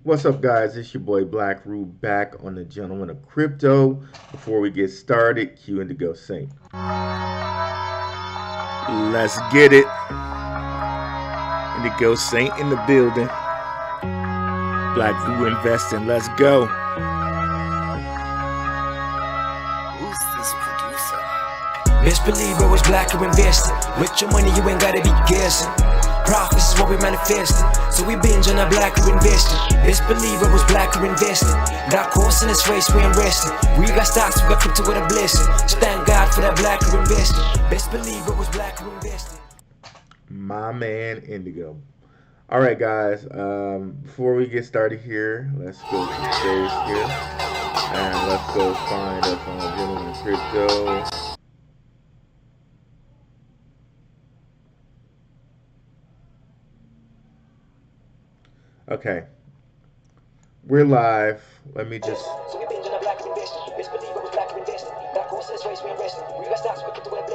What's up, guys? It's your boy Blackrue back on the Gentleman of Crypto. Before we get started, cue Indigo Saint. Let's get it. Indigo Saint in the building. Blackrue investing. Let's go. Who's this producer? Best believe I was Blackrue investing. With your money, you ain't gotta be guessing. Profits is what we manifesting. So we binge on that Blackrue investing. Best believe I was Blackrue investing. Got course in this race, we ain't resting. We got stocks, we got crypto with a blessing. So thank God for that Blackrue investing. Best believe I was Blackrue investing. My man Indigo. All right, guys. Before we get started here, let's go to the stage here. And let's go find us on Gentleman of Crypto. Okay. We're live. Let me just. So we binge on that Blackrue investing. Best believe I was Blackrue investing. Got course in this race, we ain't resting. We got stocks, we got crypto with a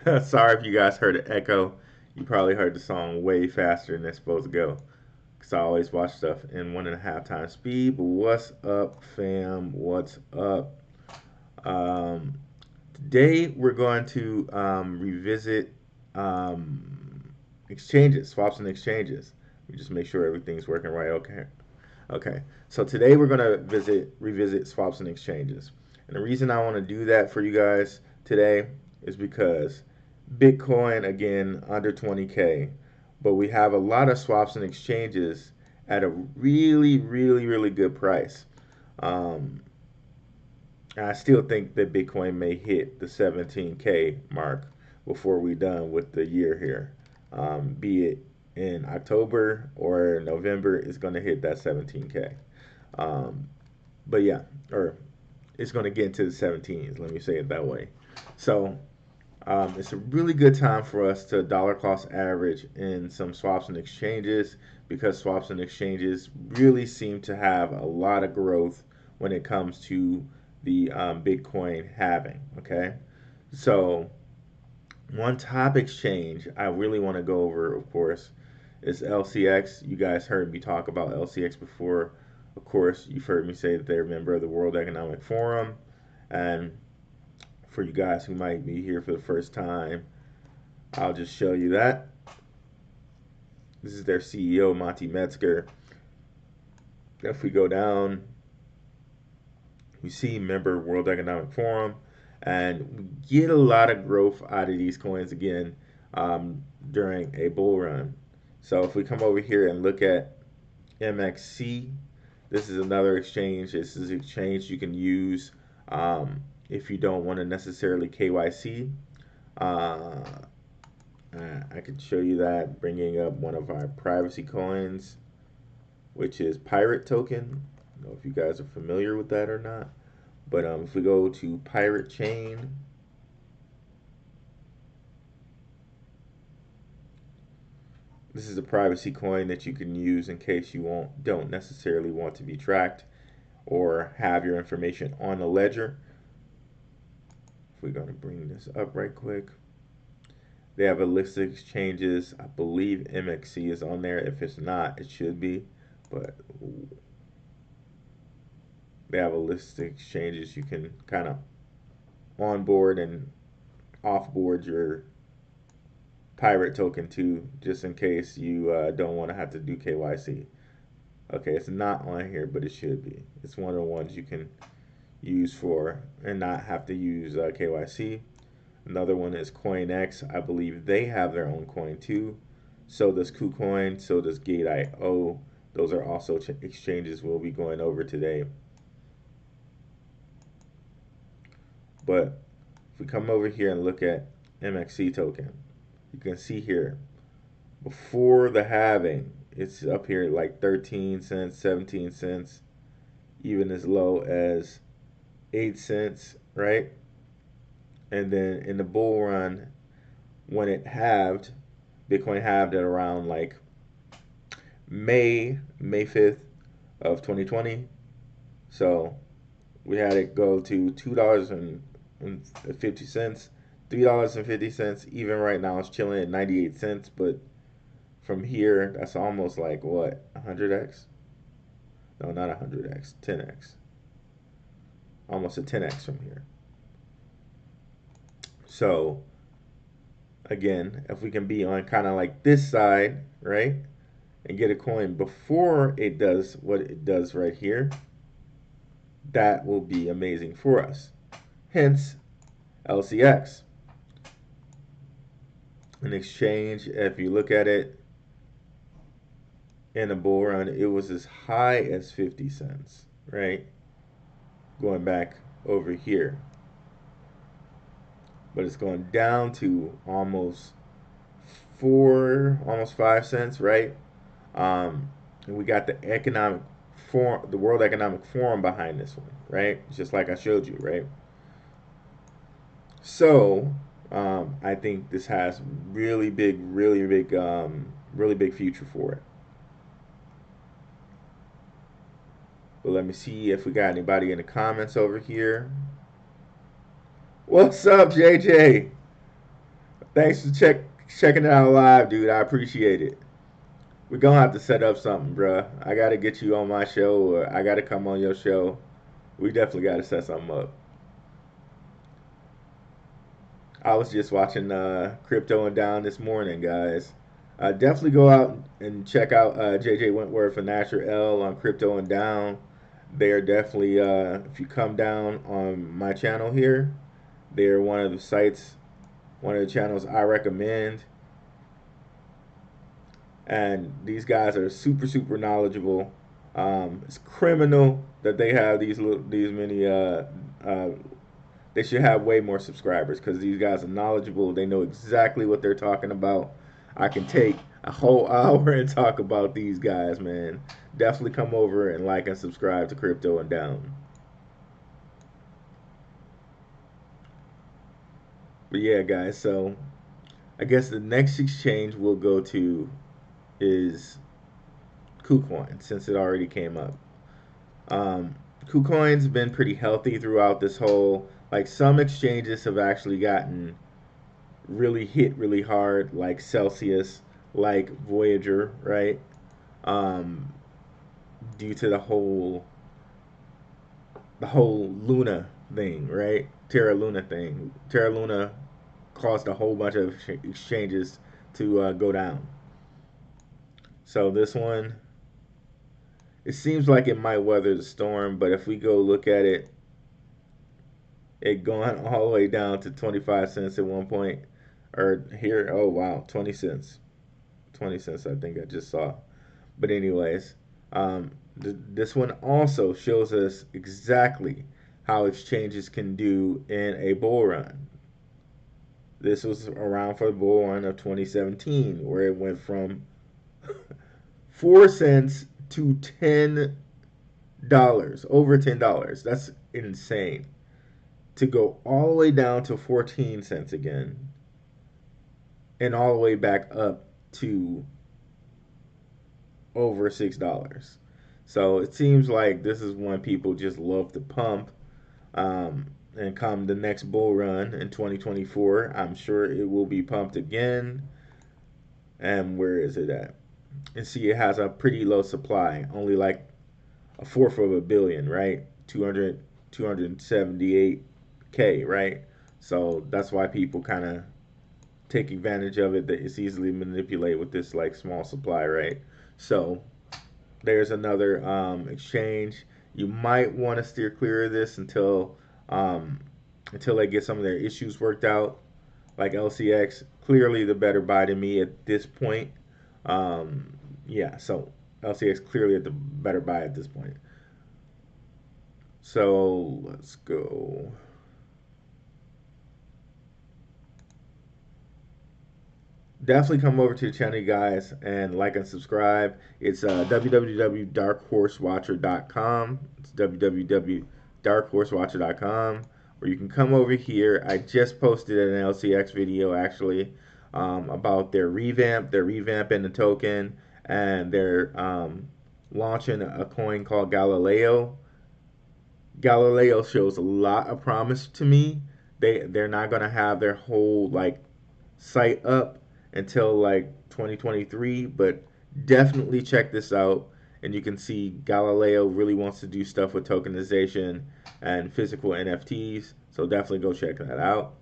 blessing. Sorry if you guys heard an echo. You probably heard the song way faster than it's supposed to go. Because I always watch stuff in 1.5 times speed. But what's up, fam? What's up? Um, Today we're going to revisit exchanges, swaps and exchanges. We just make sure everything's working right. Okay. Okay. So today we're going to revisit swaps and exchanges. And the reason I want to do that for you guys today is because Bitcoin again under 20K, but we have a lot of swaps and exchanges at a really good price. Um, I still think that Bitcoin may hit the 17K mark before we're done with the year here. Be it in October or November, it's going to hit that 17K. Um, but yeah, or it's going to get into the 17s. Let me say it that way. So it's a really good time for us to dollar cost average in some swaps and exchanges because swaps and exchanges really seem to have a lot of growth when it comes to the Bitcoin halving. Okay, so one top exchange I really want to go over, of course, is LCX. You guys heard me talk about LCX before. Of course, you've heard me say that they're a member of the World Economic Forum, and for you guys who might be here for the first time, I'll just show you that. This is their CEO, Monty Metzger. If we go down, we see member World Economic Forum, and we get a lot of growth out of these coins again during a bull run. So if we come over here and look at MXC, this is another exchange. This is an exchange you can use if you don't want to necessarily KYC. Uh, I can show you that bringing up one of our privacy coins, which is Pirate Token. I don't know if you guys are familiar with that or not. But if we go to Pirate Chain, this is a privacy coin that you can use in case you don't necessarily want to be tracked or have your information on a ledger. If we're going to bring this up right quick, they have a list of exchanges. I believe MXC is on there. If it's not, it should be. But they have a list of exchanges you can kind of onboard and offboard your pirate token to, just in case you don't want to have to do KYC. Okay, it's not on here, but it should be. It's one of the ones you can use for and not have to use KYC. Another one is CoinX. I believe they have their own coin too. So does Kucoin. So does Gate.io. Those are also exchanges we'll be going over today. But if we come over here and look at MXC token, you can see here before the halving, it's up here like 13 cents, 17 cents, even as low as 8 cents, right? And then in the bull run, when it halved, Bitcoin halved at around like May 5th of 2020. So we had it go to $2.50, $3.50. Even right now, it's chilling at 98 cents. But from here, that's almost like what, 100x? No, not 100x, 10x. Almost a 10x from here. So again, if we can be on kind of like this side, right, and get a coin before it does what it does right here, that will be amazing for us. Hence, LCX. In exchange, if you look at it in a bull run, it was as high as 50 cents, right? Going back over here. But it's going down to almost almost 5 cents, right? And we got the economic forum, the World Economic Forum behind this one, right? Just like I showed you, right? So I think this has really big future for it. But let me see if we got anybody in the comments over here. What's up, JJ? Thanks for checking it out live, dude. I appreciate it. We're gonna have to set up something, bruh. I gotta get you on my show, or I gotta come on your show. We definitely gotta set something up. I was just watching Crypto and Down this morning, guys. Definitely go out and check out JJ Wentworth and Asher L on Crypto and Down. They are definitely, if you come down on my channel here, they're one of the sites, one of the channels I recommend. And these guys are super knowledgeable. It's criminal that they have these many. They should have way more subscribers because these guys are knowledgeable. They know exactly what they're talking about. I can take a whole hour and talk about these guys, man. Definitely come over and like and subscribe to Crypto and Down. But yeah, guys, so I guess the next exchange we'll go to is Kucoin, since it already came up. Kucoin's been pretty healthy throughout this whole, like some exchanges have actually gotten really hit really hard, like Celsius, like Voyager, right? Um, Due to the whole Luna thing, right? Terra Luna thing. Terra Luna caused a whole bunch of exchanges to go down. So this one, it seems like it might weather the storm, but if we go look at it, it going all the way down to 25 cents at one point. Or here, oh wow, 20 cents. 20 cents, I think I just saw. But, anyways, this one also shows us exactly how exchanges can do in a bull run. This was around for the bull run of 2017, where it went from 4 cents to $10, over $10. That's insane. To go all the way down to 14 cents again, and all the way back up to over $6. So it seems like this is when people just love to pump. And come the next bull run in 2024, I'm sure it will be pumped again. And where is it at? And see, it has a pretty low supply, only like a fourth of a billion, right? 278K, right? So that's why people kind of take advantage of it, that it's easily manipulated with this like small supply, right? So there's another exchange. You might want to steer clear of this until they get some of their issues worked out. Like LCX, clearly the better buy to me at this point. Yeah, so LCX clearly at the better buy at this point. So let's go. Definitely come over to the channel, you guys, and like and subscribe. It's www.darkhorsewatcher.com. It's www.darkhorsewatcher.com, where you can come over here. I just posted an LCX video, actually, about their revamp. They're revamping the token, and they're launching a coin called Galileo. Galileo shows a lot of promise to me. They're not going to have their whole, like, site up until like 2023, but definitely check this out. And you can see Galileo really wants to do stuff with tokenization and physical NFTs. So definitely go check that out.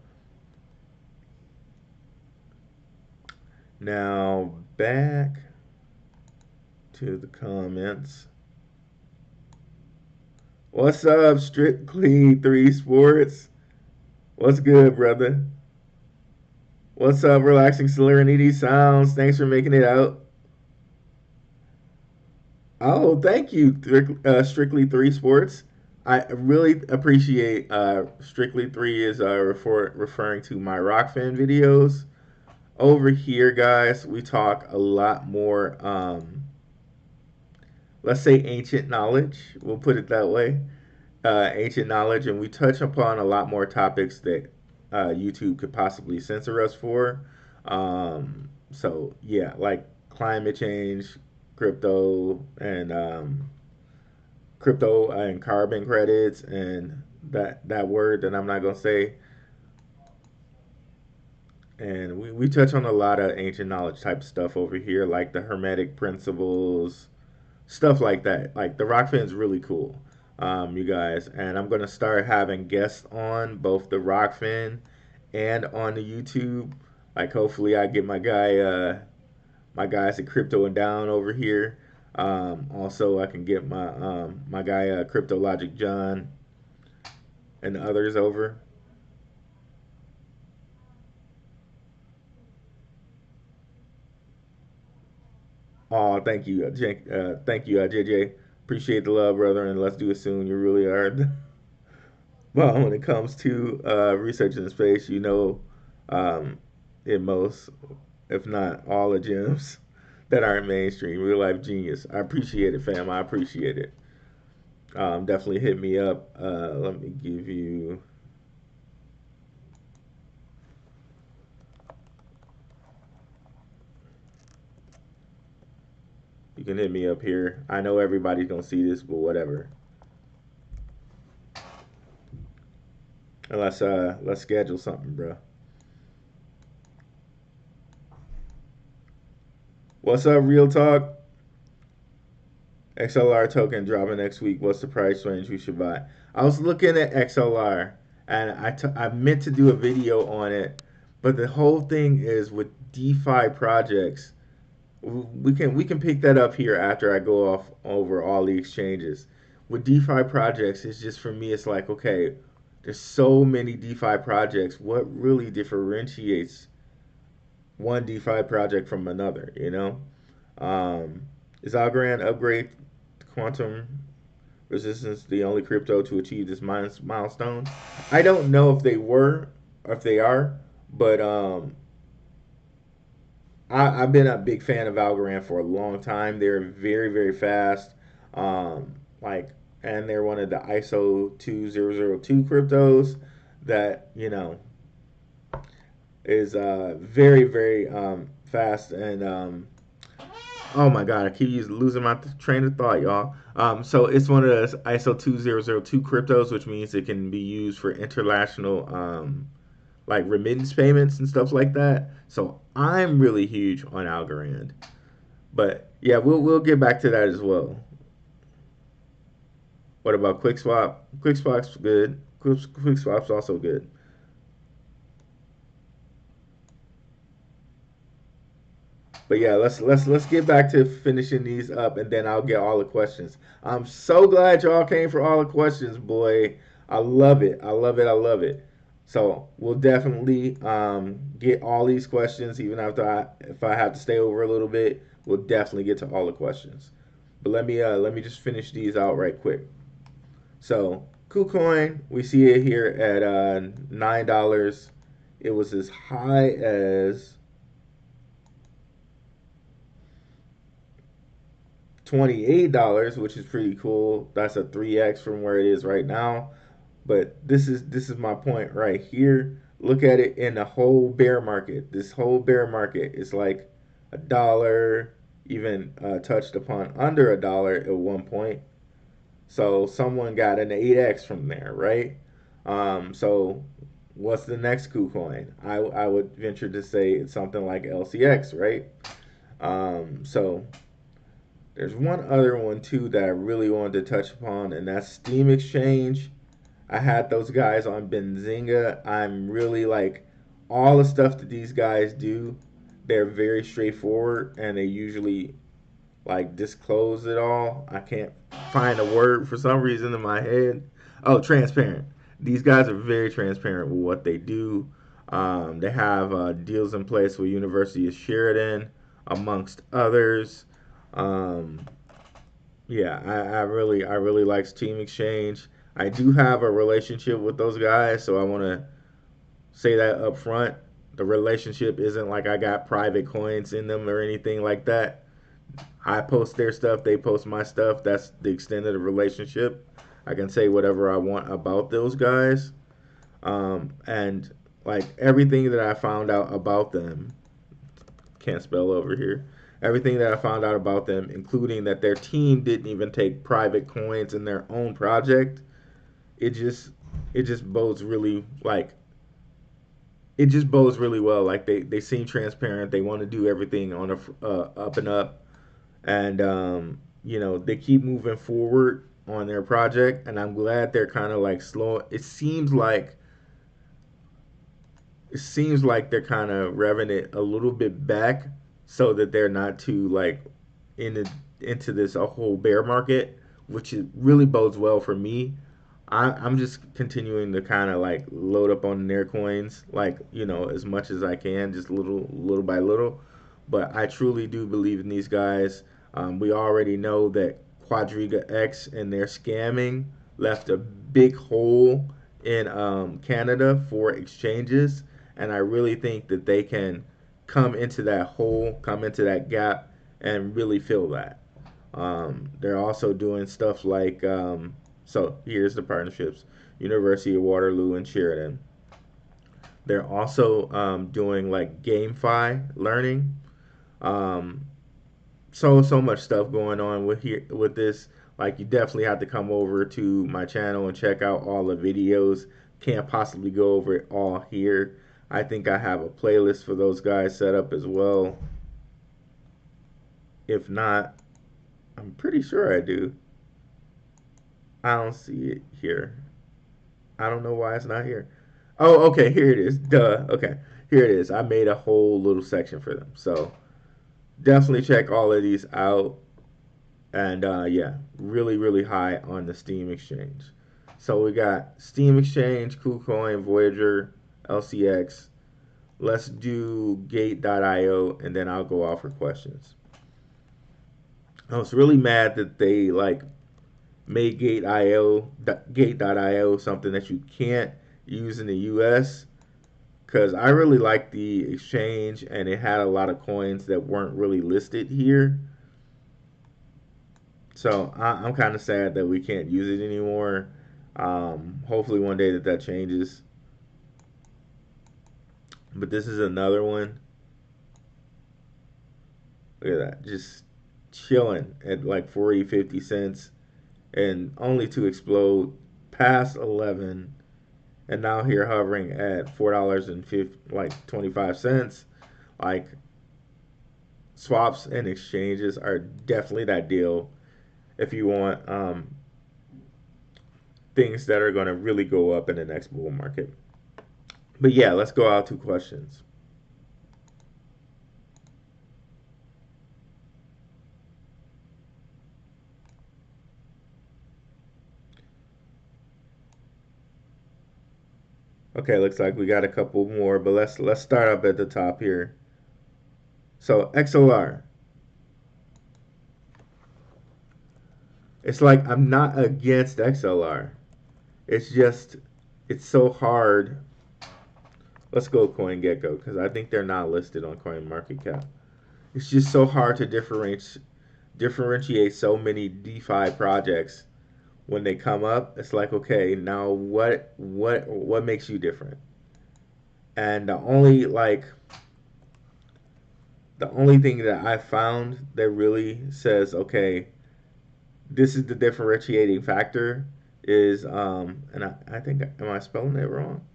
Now back to the comments. What's up, Strictly 3 Sports? What's good, brother? What's up, Relaxing Serenity Sounds? Thanks for making it out. Oh, thank you, Strictly 3 Sports. I really appreciate Strictly 3 is referring to my rock fan videos. Over here, guys, we talk a lot more, let's say ancient knowledge. We'll put it that way. Ancient knowledge, and we touch upon a lot more topics that YouTube could possibly censor us for. So yeah, like climate change, crypto, and carbon credits, and that word that I'm not gonna say. And we touch on a lot of ancient knowledge type stuff over here, like the Hermetic principles, stuff like that. Like the Rockfin's really cool, you guys. And I'm gonna start having guests on both the Rockfin and on the YouTube. Like hopefully I get my guys at Crypto and Down over here. Also I can get my guy Crypto Logic John and the others over. Oh, thank you, thank you, JJ. Appreciate the love, brother, and let's do it soon. You really are. Well, when it comes to research in the space, you know, um, in most, if not all, the gems that aren't mainstream, real life genius. I appreciate it, fam. I appreciate it. Definitely hit me up. Let me give you. You can hit me up here. I know everybody's gonna see this, but whatever. Let's schedule something, bro. What's up, Real Talk? XLR token dropping next week. What's the price range we should buy? I was looking at XLR, and I meant to do a video on it, but the whole thing is with DeFi projects. We can pick that up here after I go off over all the exchanges. With DeFi projects, it's just for me. It's like, okay, there's so many DeFi projects. What really differentiates one DeFi project from another? You know, is Algorand upgrade quantum resistance the only crypto to achieve this milestone? I don't know if they were or if they are, but I've been a big fan of Algorand for a long time. They're very, very fast. Like, and they're one of the ISO 2002 cryptos that, is very, very fast. And oh my God, I keep losing my train of thought, y'all. So it's one of those ISO 2002 cryptos, which means it can be used for international like remittance payments and stuff like that. So I'm really huge on Algorand. But yeah, we'll get back to that as well. What about QuickSwap? QuickSwap's good. QuickSwap's also good. But yeah, let's get back to finishing these up, and then I'll get all the questions. I'm so glad y'all came for all the questions, boy. I love it. I love it. I love it. So we'll definitely get all these questions, even after if I have to stay over a little bit. We'll definitely get to all the questions. But let me just finish these out right quick. So Kucoin, we see it here at $9. It was as high as $28, which is pretty cool. That's a 3x from where it is right now. But this is my point right here. Look at it in the whole bear market. This whole bear market is like a dollar, even touched upon under a dollar at one point. So someone got an 8x from there, right? So What's the next Kucoin? I would venture to say it's something like LCX, right? So there's one other one too that I really wanted to touch upon, and that's Steam Exchange. I had those guys on Benzinga. I'm really like all the stuff that these guys do. They're very straightforward, and they usually like disclose it all. I can't find a word for some reason in my head. Oh, transparent. These guys are very transparent with what they do. They have deals in place with University of Sheridan, amongst others. Um, yeah, I really like Team Exchange. I do have a relationship with those guys, so I want to say that up front. The relationship isn't like I got private coins in them or anything like that. I post their stuff, they post my stuff. That's the extent of the relationship. I can say whatever I want about those guys. And like everything that I found out about them, can't spell over here. Everything that I found out about them, including that their team didn't even take private coins in their own project, it just it just bodes really like it just bodes really well. Like they seem transparent. They want to do everything on a up and up, and they keep moving forward on their project. And I'm glad they're kind of like slow. It seems like they're kind of revving it a little bit back so that they're not too like into this a whole bear market, which really bodes well for me. I'm just continuing to kind of like load up on their coins, like as much as I can, just little by little. But I truly do believe in these guys. We already know that Quadriga X and their scamming left a big hole in Canada for exchanges, and I really think that they can come into that hole, come into that gap, and really fill that. They're also doing stuff like so here's the partnerships: University of Waterloo and Sheridan. They're also doing like GameFi learning. Um, so much stuff going on with this. Like you definitely have to come over to my channel and check out all the videos. Can't possibly go over it all here. I think I have a playlist for those guys set up as well. If not, I'm pretty sure I do. I don't see it here. I don't know why it's not here. Oh, okay, here it is. Duh. Okay, here it is. I made a whole little section for them. So definitely check all of these out. And yeah, really high on the Steam Exchange. So we got Steam Exchange, KuCoin, Voyager, LCX. Let's do Gate.io, and then I'll go off for questions. I was really mad that they like made Gate.io something that you can't use in the U.S. because I really liked the exchange and it had a lot of coins that weren't really listed here. So I'm kind of sad that we can't use it anymore. Hopefully one day that changes. But this is another one. Look at that, just chilling at like 40, 50 cents, and only to explode past 11, and now here hovering at $4 and 50, like 25 cents. Like swaps and exchanges are definitely that deal if you want things that are going to really go up in the next bull market. But yeah, let's go out to questions. Okay, looks like we got a couple more, but let's start up at the top here. So XLR, it's like I'm not against XLR. It's just it's so hard. Let's go CoinGecko because I think they're not listed on CoinMarketCap. It's just so hard to differentiate so many DeFi projects when they come up. It's like, okay, now what makes you different? And the only thing that I found that really says, okay, this is the differentiating factor is and I think, am I spelling it wrong?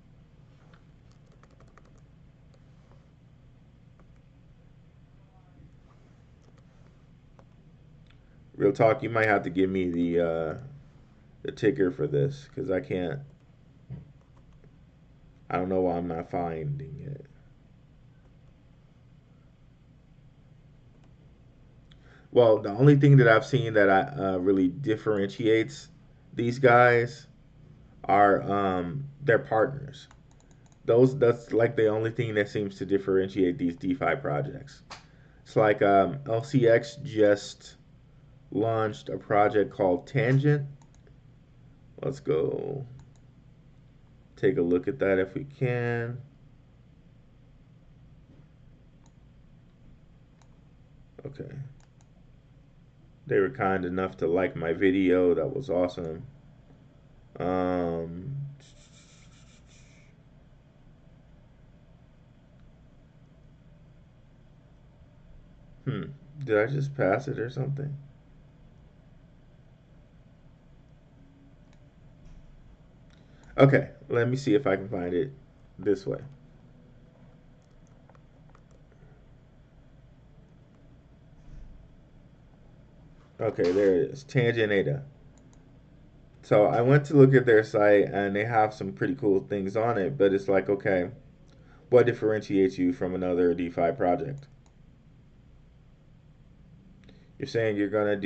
Real talk, you might have to give me the ticker for this because I can't. I don't know why I'm not finding it. Well, the only thing that I've seen that I really differentiates these guys are their partners. That's like the only thing that seems to differentiate these DeFi projects. It's like LCX just launched a project called Tangent. Let's go take a look at that if we can. Okay. They were kind enough to like my video. That was awesome. Um, hmm. Did I just pass it or something? Okay, let me see if I can find it this way. Okay, there it is. Tangent Ada. So I went to look at their site and they have some pretty cool things on it, but it's like, okay, what differentiates you from another DeFi project? You're saying you're gonna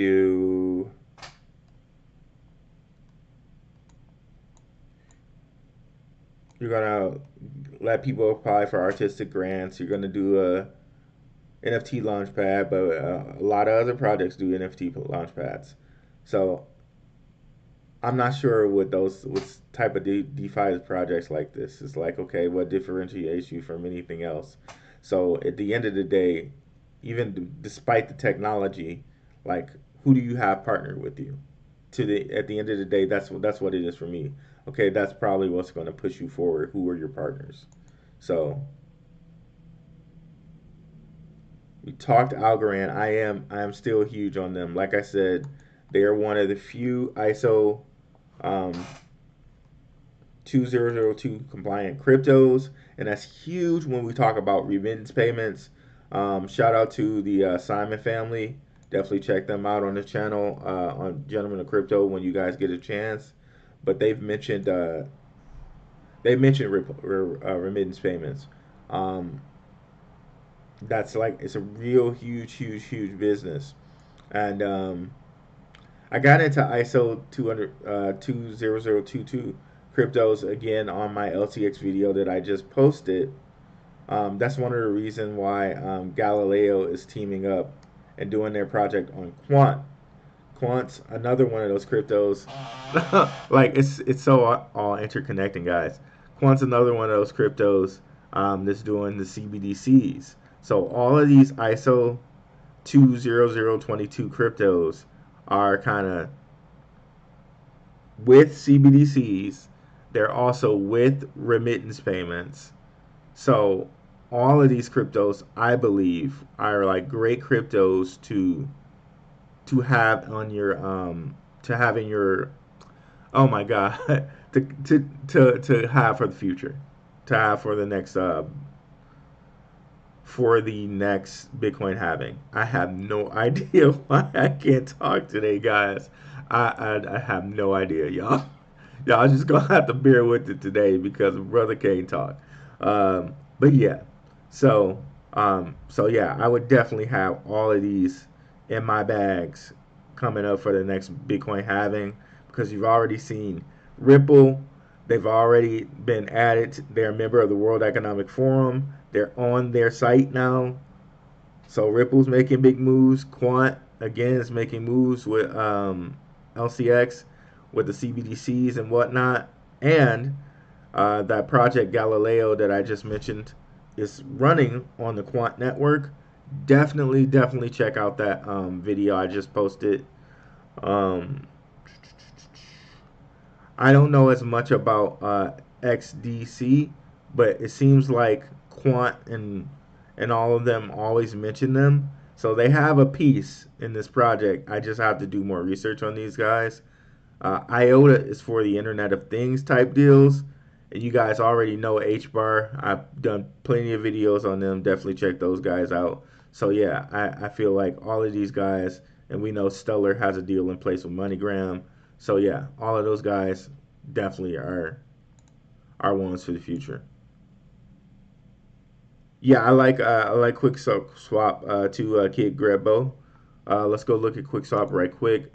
let people apply for artistic grants. You're gonna do a NFT launchpad, but a lot of other projects do NFT launchpads. So I'm not sure what type of DeFi projects like this. It's like, okay, what differentiates you from anything else? So at the end of the day, even despite the technology, like who do you have partnered with you? At the end of the day, that's what it is for me. Okay, that's probably what's going to push you forward. Who are your partners? So we talked Algorand. I am still huge on them. Like I said, they are one of the few ISO um, 2002 compliant cryptos, and that's huge when we talk about remittance payments. Shout out to the Simon family. Definitely check them out on the channel on Gentlemen of Crypto when you guys get a chance. But they mentioned remittance payments. Um, that's like it's a real huge business, and I got into ISO 20022 cryptos again on my LTX video that I just posted. That's one of the reasons why Galileo is teaming up and doing their project on Quant. Quant's another one of those cryptos. Like it's so all interconnecting, guys. Quant's another one of those cryptos that's doing the CBDCs. So all of these ISO 20022 cryptos are kind of with CBDCs. They're also with remittance payments. So all of these cryptos, I believe, are like great cryptos to have on your to have in your oh my god to have for the future, to have for the next Bitcoin halving. I have no idea why I can't talk today, guys. I have no idea, y'all. Y'all just gonna have to bear with it today because brother can't talk. But yeah, so yeah, I would definitely have all of these in my bags coming up for the next Bitcoin halving because you've already seen Ripple. They've already been added. They're a member of the World Economic Forum. They're on their site now. So Ripple's making big moves. Quant again is making moves with LCX with the CBDCs and whatnot. And that project Galileo that I just mentioned is running on the Quant network. Definitely check out that video I just posted. Um, I don't know as much about XDC, but it seems like Quant and all of them always mention them. So they have a piece in this project. I just have to do more research on these guys. IOTA is for the Internet of Things type deals. And you guys already know HBAR. I've done plenty of videos on them. Definitely check those guys out. So yeah, I feel like all of these guys and we know Stellar has a deal in place with MoneyGram. So yeah, all of those guys definitely are ones for the future. Yeah, I like Quick Swap to Kid Grebo. Let's go look at Quick Swap right quick.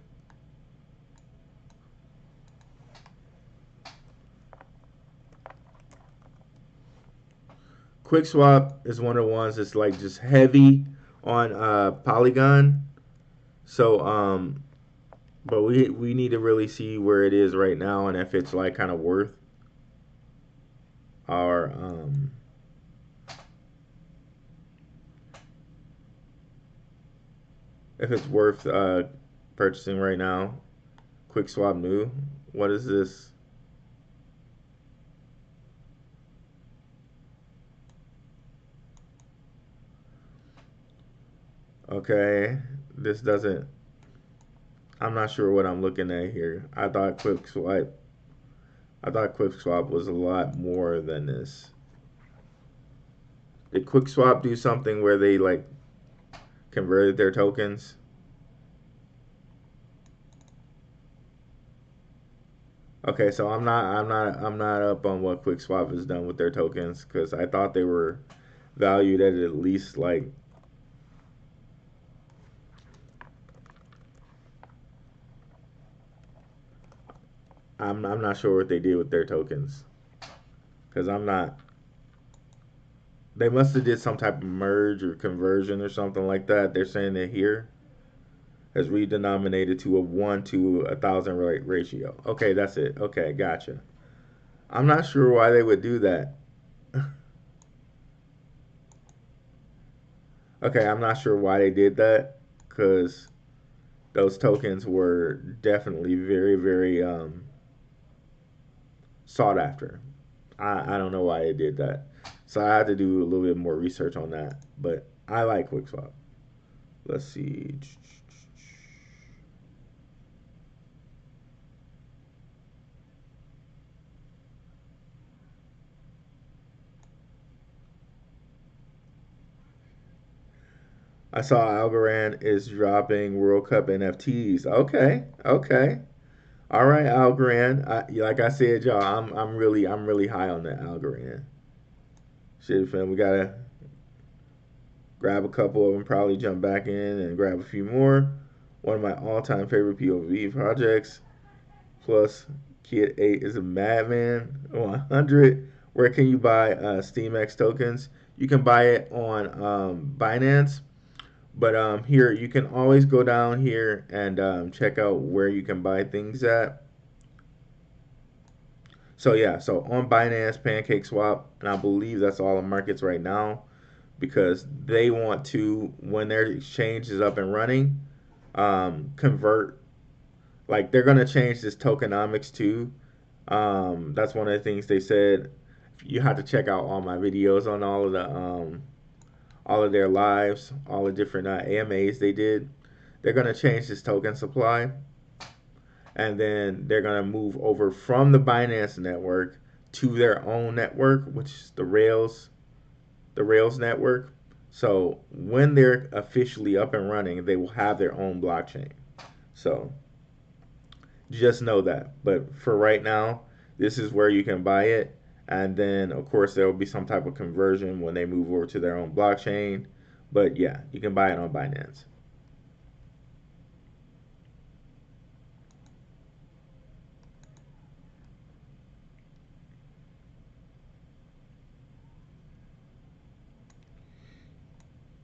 Quick Swap is one of the ones that's like just heavy on Polygon. So but we need to really see where it is right now and if it's like kind of worth our if it's worth purchasing right now. Quick Swap new. What is this? Okay, this doesn't. I'm not sure what I'm looking at here. I thought Quick Swap was a lot more than this. Did Quick Swap do something where they like converted their tokens? Okay, so I'm not up on what Quick Swap has done with their tokens because I thought they were valued at least like I'm not sure what they did with their tokens because I'm not. They must have did some type of merge or conversion or something like that. They're saying that here has redenominated to a 1 to 1,000 ratio. Okay, that's it. Okay, gotcha. I'm not sure why they would do that. Okay, I'm not sure why they did that because those tokens were definitely very sought after. I don't know why they did that. So I had to do a little bit more research on that. But I like QuickSwap. Let's see. I saw Algorand is dropping World Cup NFTs. Okay, okay. All right, Algorand. Like I said, y'all, I'm really high on that Algorand. Shit, fam, we gotta grab a couple of them, probably jump back in and grab a few more. One of my all-time favorite POV projects. Plus, Kid 8 is a madman. 100. Where can you buy Steemax tokens? You can buy it on Binance. But here, you can always go down here and check out where you can buy things at. So yeah, so on Binance, Pancake Swap, and I believe that's all the markets right now because they want to, when their exchange is up and running, convert. Like they're gonna change this tokenomics too. That's one of the things they said. You have to check out all my videos on all of their lives, all the different AMAs they did. They're gonna change this token supply, and then they're gonna move over from the Binance network to their own network, which is the Rails network. So when they're officially up and running, they will have their own blockchain. So just know that. But for right now, this is where you can buy it. And then, of course, there will be some type of conversion when they move over to their own blockchain. But yeah, you can buy it on Binance.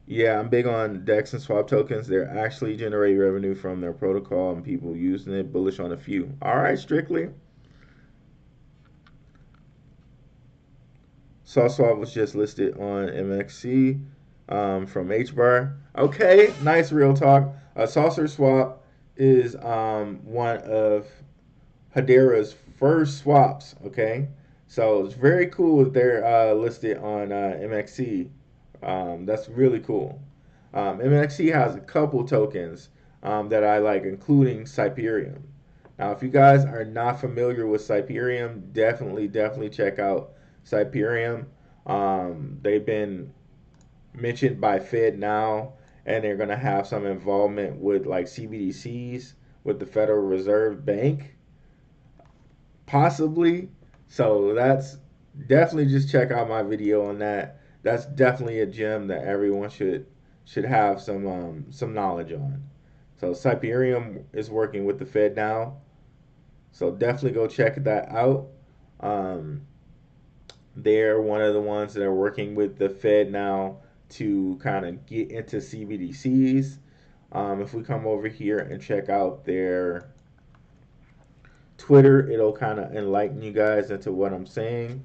Yeah, I'm big on DEX and swap tokens. They're actually generating revenue from their protocol and people using it. Bullish on a few. All right, Strictly. SawSwap was just listed on MXC from HBAR. Okay, nice real talk. Saucer Swap is one of Hedera's first swaps. Okay, so it's very cool that they're listed on MXC. That's really cool. MXC has a couple tokens that I like, including Cyperium. Now, if you guys are not familiar with Cyperium, definitely check out Cyperium. They've been mentioned by Fed now, and they're going to have some involvement with like CBDCs with the Federal Reserve Bank, possibly. So that's definitely, just check out my video on that. That's definitely a gem that everyone should have some knowledge on. So Cyperium is working with the Fed now, so definitely go check that out. Um, they're one of the ones that are working with the Fed now to kind of get into CBDCs. If we come over here and check out their Twitter, it'll kind of enlighten you guys into what I'm saying.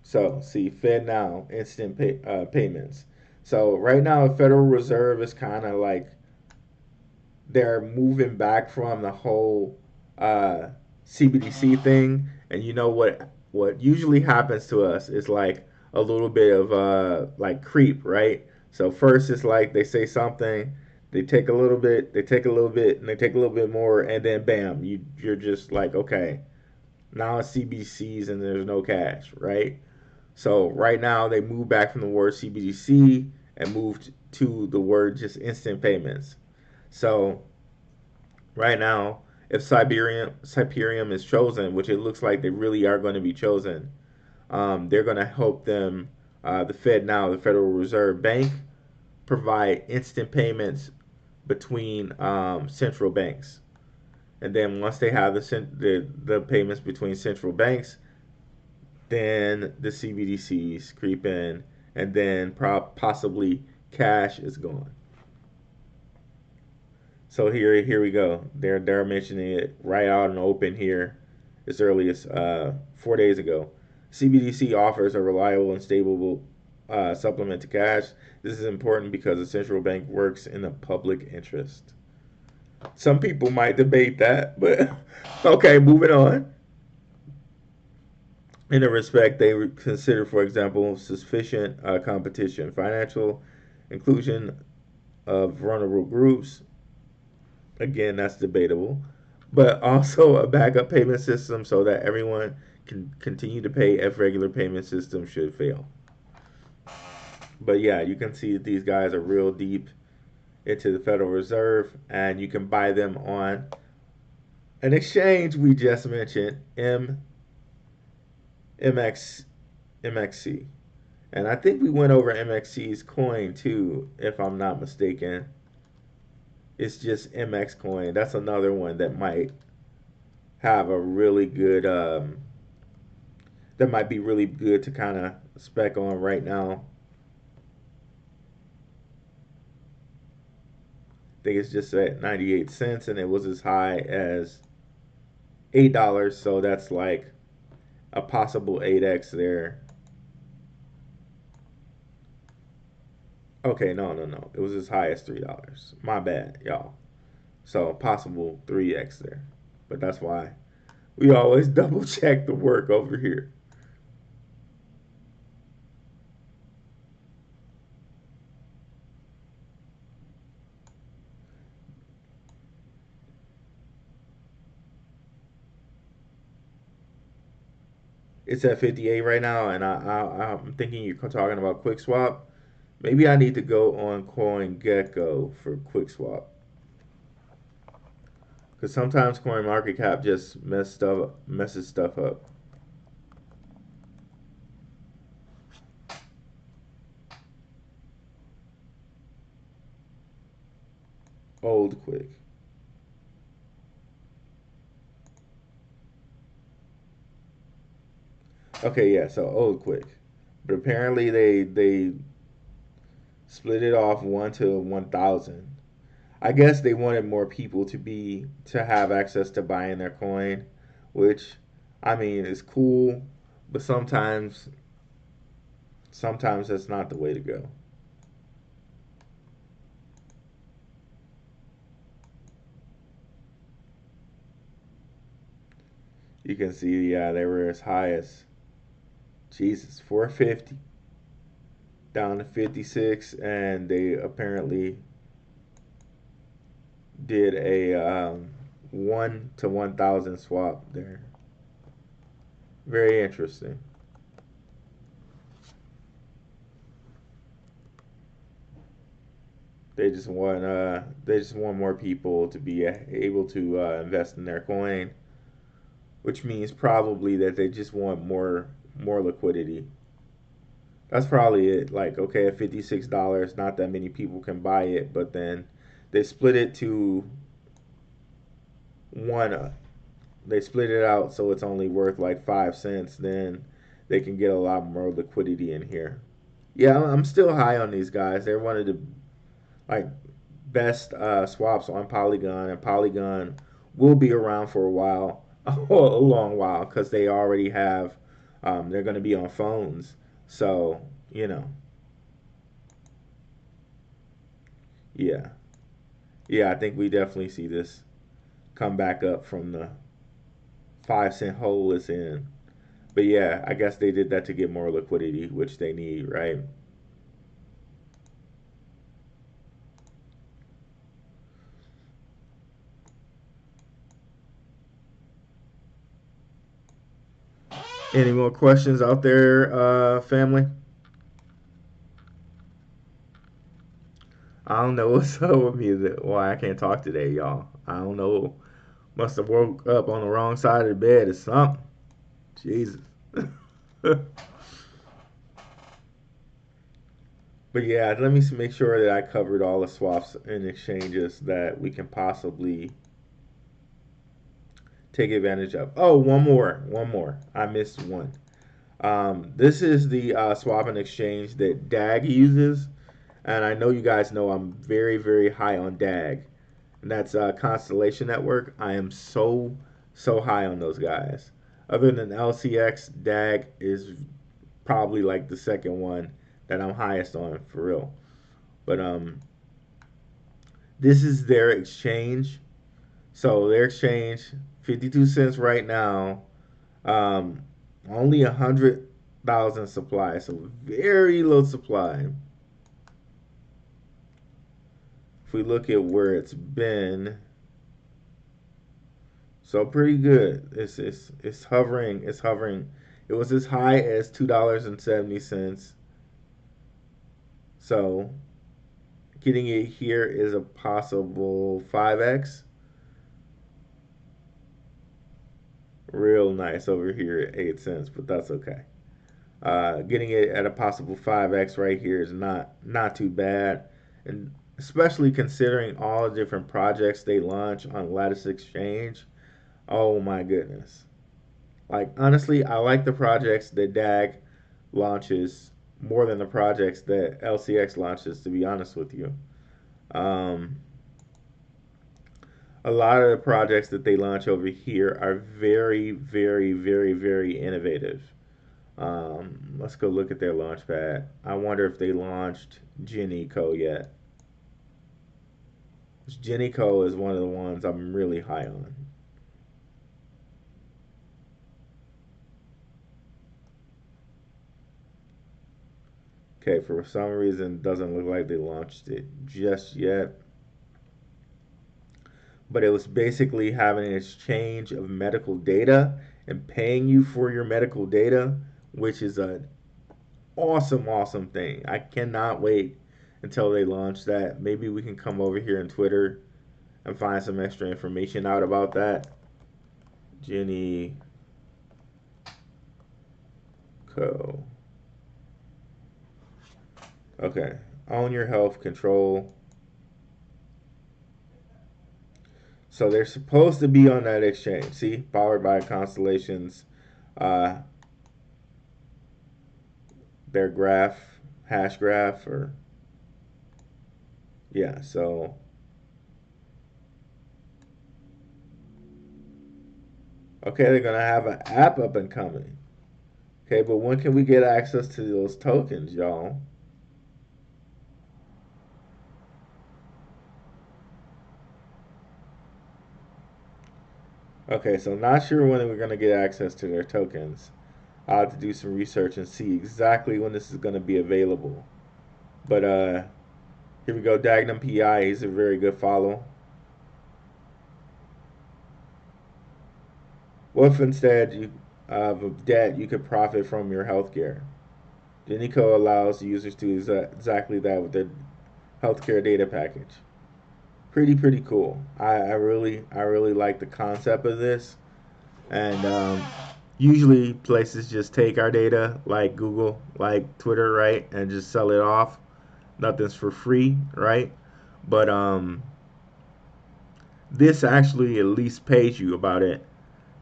So, see, Fed Now, payments. So, right now, the Federal Reserve is kind of like they're moving back from the whole uh, CBDC thing. And you know what usually happens to us is like a little bit of like creep, right? So first it's like they say something, they take a little bit, they take a little bit, and they take a little bit more, and then bam, you're just like, okay, now it's CBDCs and there's no cash, right? So right now they moved back from the word CBDC and moved to the word just instant payments. So right now, if Siberium is chosen, which it looks like they really are going to be chosen, they're going to help them, the Fed now, the Federal Reserve Bank, provide instant payments between central banks. And then once they have the payments between central banks, then the CBDCs creep in, and then possibly cash is gone. So here we go. They're mentioning it right out in the open here, as early as 4 days ago. CBDC offers a reliable and stable supplement to cash. This is important because the central bank works in the public interest. Some people might debate that, but okay, moving on. In a respect, they consider, for example, sufficient competition, financial inclusion of vulnerable groups. Again, that's debatable, but also a backup payment system so that everyone can continue to pay if regular payment systems should fail. But yeah, you can see that these guys are real deep into the Federal Reserve, and you can buy them on an exchange we just mentioned, MX MXC. And I think we went over MXC's coin too, if I'm not mistaken. It's just MX coin. That's another one that might have a really good that might be really good to kind of spec on right now. I think it's just at 98 cents, and it was as high as $8, so that's like a possible 8x there. Okay, no. It was as high as $3. My bad, y'all. So possible 3x there. But that's why we always double check the work over here. It's at 58 right now, and I'm thinking you're talking about QuickSwap. Maybe I need to go on CoinGecko for QuickSwap. Because sometimes CoinMarketCap just messes stuff up. Old Quick. Okay, yeah, so Old Quick. But apparently they split it off 1 to 1,000. I guess they wanted more people to have access to buying their coin, which I mean is cool, but sometimes that's not the way to go. You can see, yeah, they were as high as Jesus 450 down to 56, and they apparently did a 1 to 1,000 swap there. Very interesting. They just want more people to be able to invest in their coin, which means probably that they just want more liquidity. That's probably it. Like, okay, at $56, not that many people can buy it, but then they split it to one. They split it out so it's only worth like 5 cents. Then they can get a lot more liquidity in here. Yeah, I'm still high on these guys. They're one of the like best swaps on Polygon, and Polygon will be around for a while, a long while, because they already have. They're going to be on phones, so you know, yeah, yeah. I think we definitely see this come back up from the 5 cent hole it's in. But yeah, I guess they did that to get more liquidity, which they need, right? Any more questions out there, family? I don't know what's up with me. Why I can't talk today, y'all. I don't know. Must have woke up on the wrong side of the bed or something. Jesus. But yeah, let me make sure that I covered all the swaps and exchanges that we can possibly take advantage of. Oh, one more. I missed one. This is the swap and exchange that DAG uses, and I know you guys know I'm very high on DAG, and that's Constellation Network. I am so high on those guys. Other than LCX, DAG is probably like the second one that I'm highest on for real. But this is their exchange. So their exchange, 52 cents right now. Um, only 100,000 supply, so very low supply. If we look at where it's been, so pretty good. It's hovering. It's hovering. It was as high as $2.70. So getting it here is a possible 5x. Real nice over here at 8 cents, but that's okay. Getting it at a possible 5x right here is not too bad, and especially considering all the different projects they launch on Lattice Exchange. Oh my goodness! Like honestly, I like the projects that DAG launches more than the projects that LCX launches. To be honest with you, um, a lot of the projects that they launch over here are very innovative. Let's go look at their launch pad. I wonder if they launched Genico yet. Genico is one of the ones I'm really high on. Okay, for some reason, it doesn't look like they launched it just yet. But it was basically having an exchange of medical data and paying you for your medical data, which is an awesome thing. I cannot wait until they launch that. Maybe we can come over here on Twitter and find some extra information out about that. Jenny Co. Okay. Own your health control. So they're supposed to be on that exchange. See, powered by Constellations. Uh, their graph, hash graph, or yeah. So okay, they're gonna have an app up and coming. Okay, but when can we get access to those tokens, y'all? Okay, so not sure when we're gonna get access to their tokens. I'll have to do some research and see exactly when this is gonna be available. But here we go, Dagnum PI. He's a very good follow. What if instead of debt you could profit from your healthcare? Unico allows users to do exactly that with their healthcare data package. Pretty cool. I really like the concept of this, and usually places just take our data, like Google, like Twitter, right, and just sell it off. Nothing's for free, right? But this actually at least pays you about it.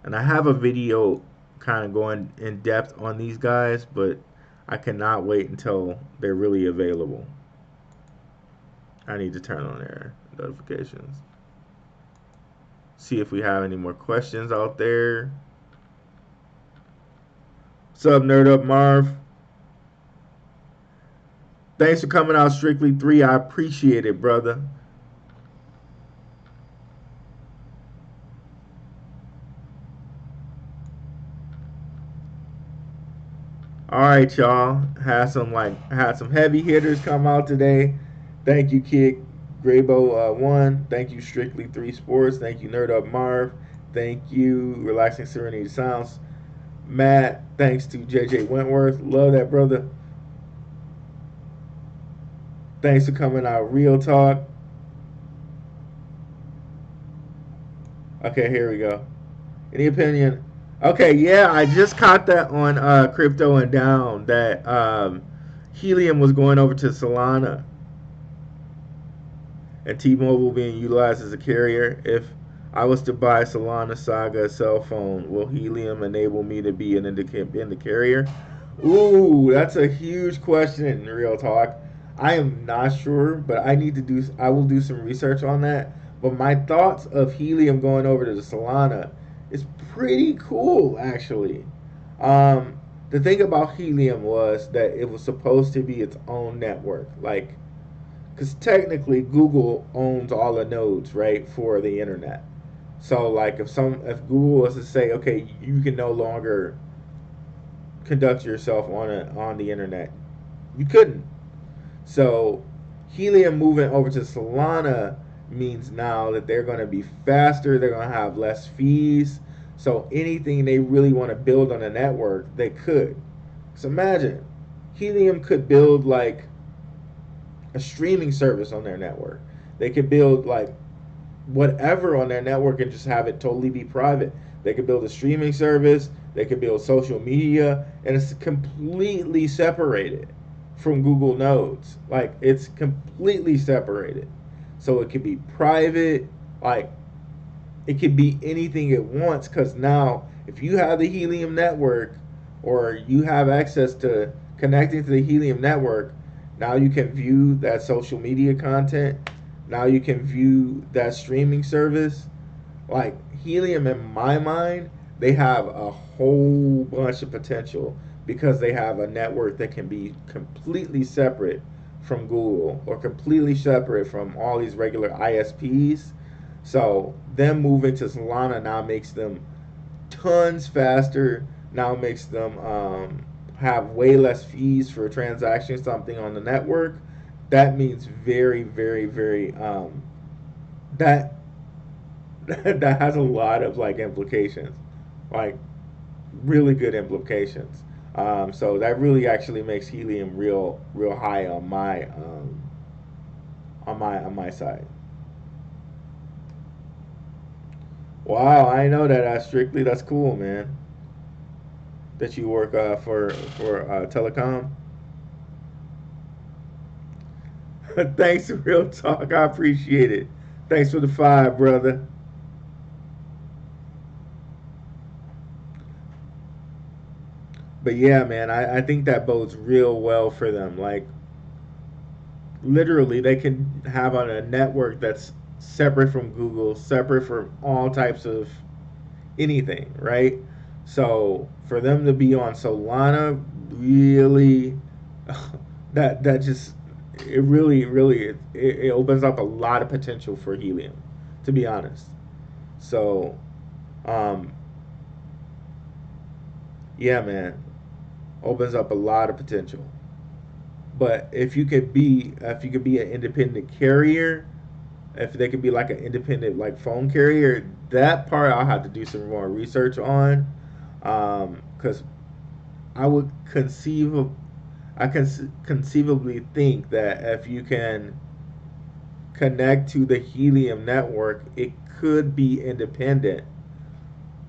And I have a video kind of going in depth on these guys, but I cannot wait until they're really available. I need to turn on their notifications. See if we have any more questions out there. What's up, Nerd Up Marv? Thanks for coming out, Strictly 3. I appreciate it, brother. All right, y'all. Had some heavy hitters come out today. Thank you, Kid Graybo 1. Thank you, Strictly 3 Sports. Thank you, Nerd Up Marv. Thank you, Relaxing Serenity Sounds. Matt, thanks to JJ Wentworth. Love that, brother. Thanks for coming out, Real Talk. Okay, here we go. Any opinion? Okay, yeah, I just caught that on Crypto and Down that Helium was going over to Solana and T-Mobile being utilized as a carrier. If I was to buy Solana Saga cell phone, will Helium enable me to be in the carrier? Ooh, that's a huge question, Real Talk. I am not sure, but I will do some research on that. But my thoughts of Helium going over to the Solana is pretty cool, actually. The thing about Helium was that it was supposed to be its own network, like, because technically Google owns all the nodes, right, for the internet. So, like, if Google was to say, okay, you can no longer conduct yourself on the internet, you couldn't. So, Helium moving over to Solana means now that they're going to be faster, they're going to have less fees. So anything they really want to build on a network, they could. So imagine, Helium could build like a streaming service on their network. They could build like whatever on their network and just have it totally be private. They could build a streaming service, they could build social media, and it's completely separated from Google nodes. Like, it's completely separated. So it could be private, like, it could be anything it wants, because now if you have the Helium network or you have access to connecting to the Helium network, now you can view that social media content. Now you can view that streaming service. Like, Helium, in my mind, they have a whole bunch of potential because they have a network that can be completely separate from Google or completely separate from all these regular ISPs. So them moving to Solana now makes them tons faster. Now makes them have way less fees for transacting something on the network. That means very that that has a lot of like implications, like really good implications. So that really actually makes Helium real high on my side. Wow, I know that, Strictly. That's cool, man. That you work for telecom. Thanks, Real Talk. I appreciate it. Thanks for the 5, brother. But yeah, man, I think that bodes real well for them. Like, literally, they can have on a network that's separate from Google, separate from all types of anything, right? So for them to be on Solana, really, that just it it opens up a lot of potential for Helium, to be honest. So, um, yeah, man, opens up a lot of potential. But if you could be an independent carrier, if they could be like an independent like phone carrier, that part I'll have to do some more research on, because I would I can conceivably think that if you can connect to the helium network, it could be independent.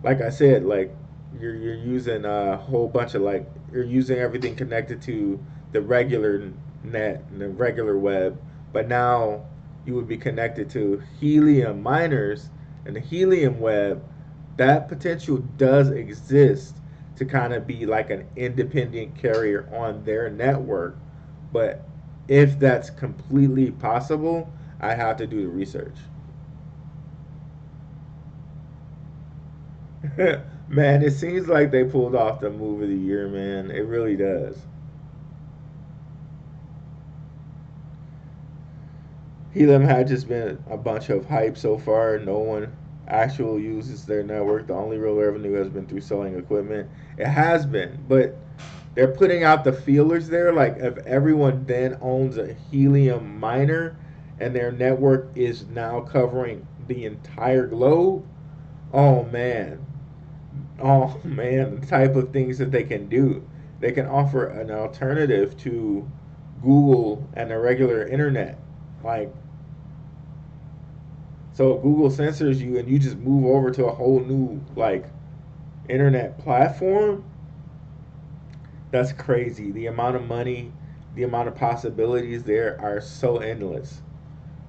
Like I said, like you're using a whole bunch of like you're using everything connected to the regular net and the regular web, but now you would be connected to helium miners and the helium web. That potential does exist to kind of be like an independent carrier on their network, but if that's completely possible, I have to do the research. Man, it seems like they pulled off the move of the year, man. It really does. Helium had just been a bunch of hype so far. No one actually uses their network. The only real revenue has been through selling equipment. It has been, but they're putting out the feelers there. Like if everyone then owns a helium miner and their network is now covering the entire globe, oh man, oh man, the type of things that they can do. They can offer an alternative to Google and the regular internet. Like, so Google censors you and you just move over to a whole new, like, internet platform. That's crazy. The amount of money, the amount of possibilities there are so endless.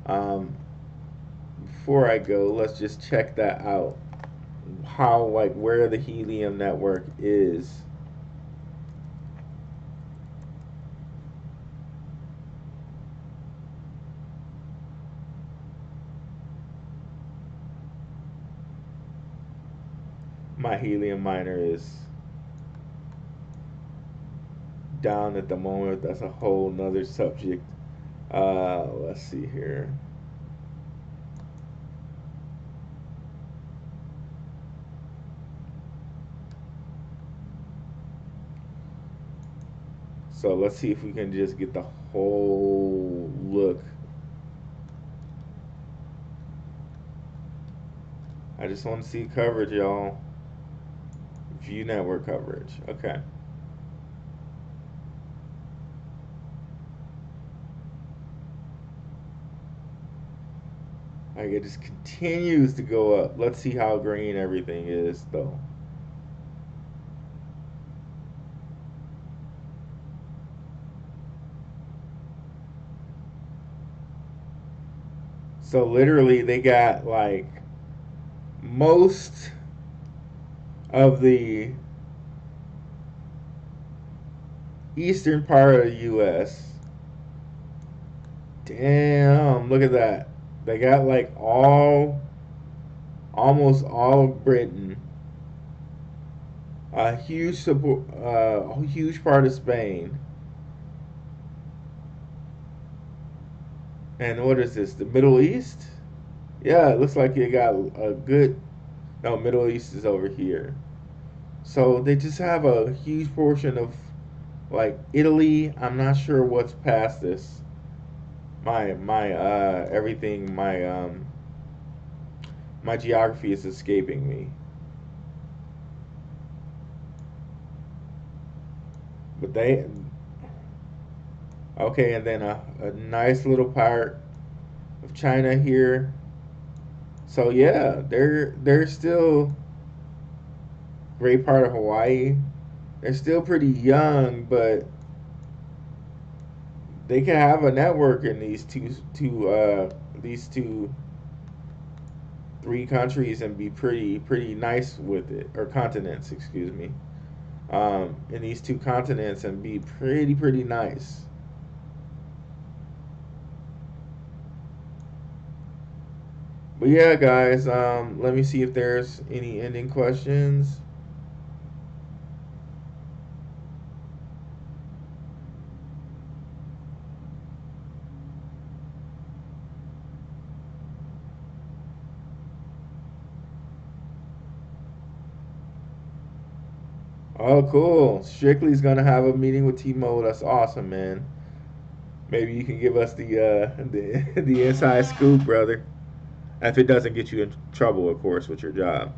Um, Before I go, let's just check that out. How, like, where the helium network is. My helium miner is down at the moment. That's a whole nother subject. Let's see here. So let's see if we can just get the whole look. I just want to see coverage, y'all. View network coverage. Okay. Like it just continues to go up. Let's see how green everything is, though. So literally, they got like most of the eastern part of the U.S. Damn, look at that. They got like almost all of Britain, a huge part of Spain, and what is this? The Middle East? Yeah, it looks like you got a good. No, Middle East is over here. So they just have a huge portion of like Italy. I'm not sure what's past this. My everything my geography is escaping me. But they okay, and then a nice little part of China here. So yeah, they're still great part of Hawaii. They're still pretty young, but they can have a network in these two three countries and be pretty nice with it, or continents, excuse me. In these two continents and be pretty nice. But yeah, guys, let me see if there's any ending questions. Oh, cool. Strictly's gonna have a meeting with T-Mobile. That's awesome, man. Maybe you can give us the inside scoop, brother. If it doesn't get you in trouble, of course, with your job.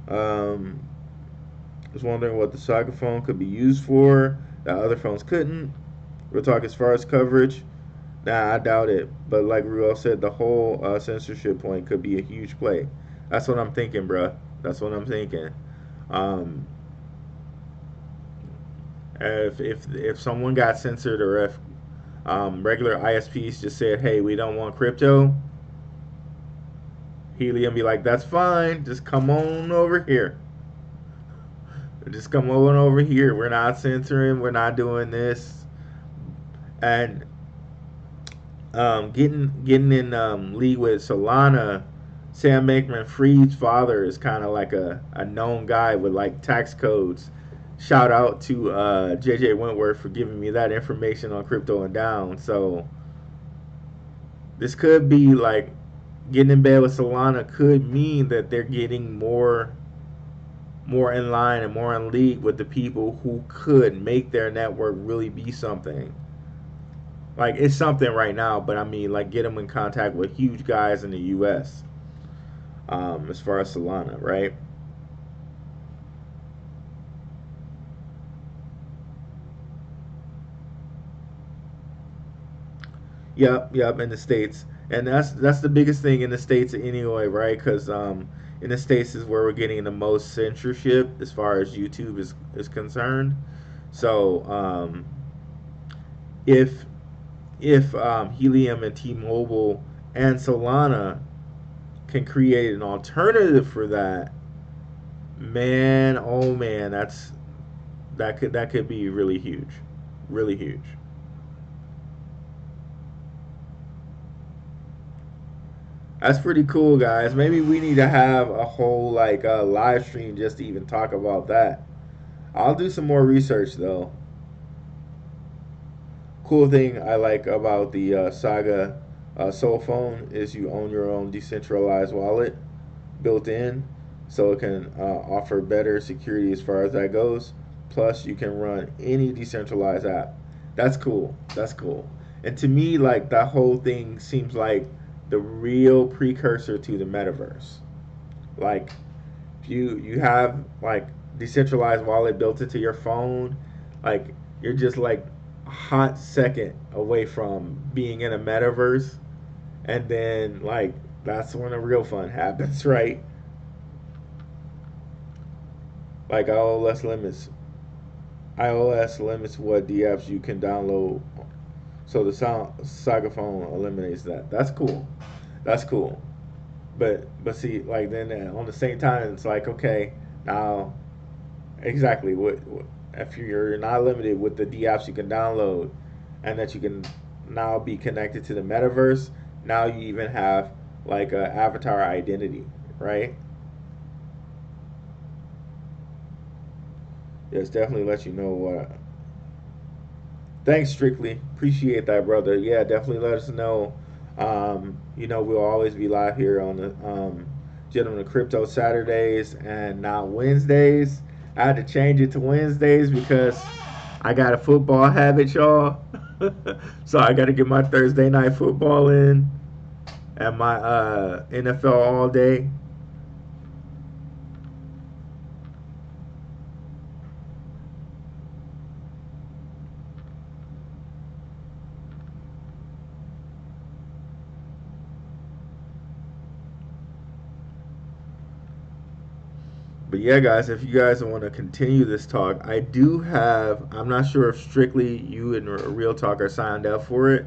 Um, I was wondering what the Saga phone could be used for that other phones couldn't. We'll talk as far as coverage. Nah, I doubt it. But like Ruel said, the whole censorship point could be a huge play. That's what I'm thinking, bruh. That's what I'm thinking. Um, if someone got censored, or if regular ISPs just said, "Hey, we don't want crypto," Helium be like, "That's fine. Just come on over here. Just come on over here. We're not censoring. We're not doing this." And getting in league with Solana, Sam Bankman-Fried's father is kind of like a known guy with like tax codes. Shout out to JJ Wentworth for giving me that information on crypto and down. So this could be like getting in bed with Solana could mean that they're getting more in line and more in league with the people who could make their network really be something. Like it's something right now, but I mean, like get them in contact with huge guys in the U.S. As far as Solana, right? Yep, yep, in the states, and that's the biggest thing in the states anyway, right? Because in the states is where we're getting the most censorship as far as YouTube is concerned. So if Helium and T-Mobile and Solana can create an alternative for that, man, oh man, that could be really huge, really huge. That's pretty cool, guys. Maybe we need to have a whole like live stream just to even talk about that. I'll do some more research though. Cool thing I like about the Saga Soul Phone is you own your own decentralized wallet built in, so it can offer better security as far as that goes. Plus, you can run any decentralized app. That's cool. That's cool. And to me, like that whole thing seems like the real precursor to the metaverse. Like, if you have like decentralized wallet built into your phone, like you're just like a hot second away from being in a metaverse, and then like that's when the real fun happens, right? Like iOS limits what DApps you can download, so the Saga phone eliminates that. That's cool. That's cool. But see, like then on the same time, it's like okay, now exactly what if you're not limited with the DApps you can download, and that you can now be connected to the metaverse. Now you even have like a avatar identity, right? Yes, definitely let you know what. Thanks, Strictly. Appreciate that, brother. Yeah, definitely let us know. We'll always be live here on the Gentlemen of Crypto Saturdays and not Wednesdays. I had to change it to Wednesdays because I got a football habit, y'all. So I got to get my Thursday night football in and my NFL all day. But yeah, guys, if you guys want to continue this talk, I do have. I'm not sure if strictly you and Real Talk are signed up for it,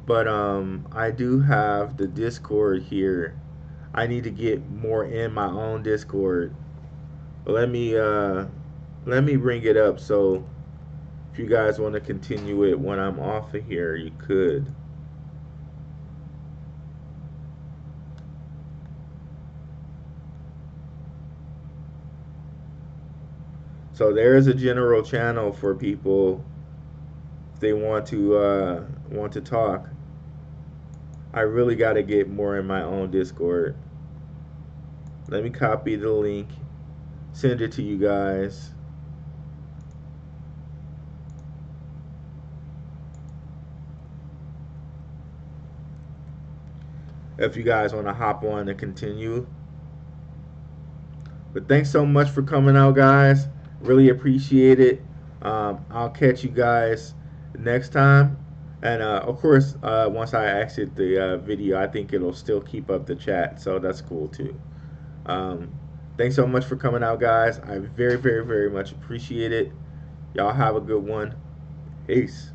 but I do have the Discord here. I need to get more in my own Discord. Let me let me bring it up. So if you guys want to continue it when I'm off of here, you could. So there is a general channel for people if they want to talk. I really got to get more in my own Discord. Let me copy the link, send it to you guys. if you guys want to hop on and continue. But thanks so much for coming out, guys. Really appreciate it. I'll catch you guys next time. And of course, once I exit the video, I think it'll still keep up the chat, so that's cool too. Um, Thanks so much for coming out, guys. I very, very, very much appreciate it. Y'all have a good one. Peace.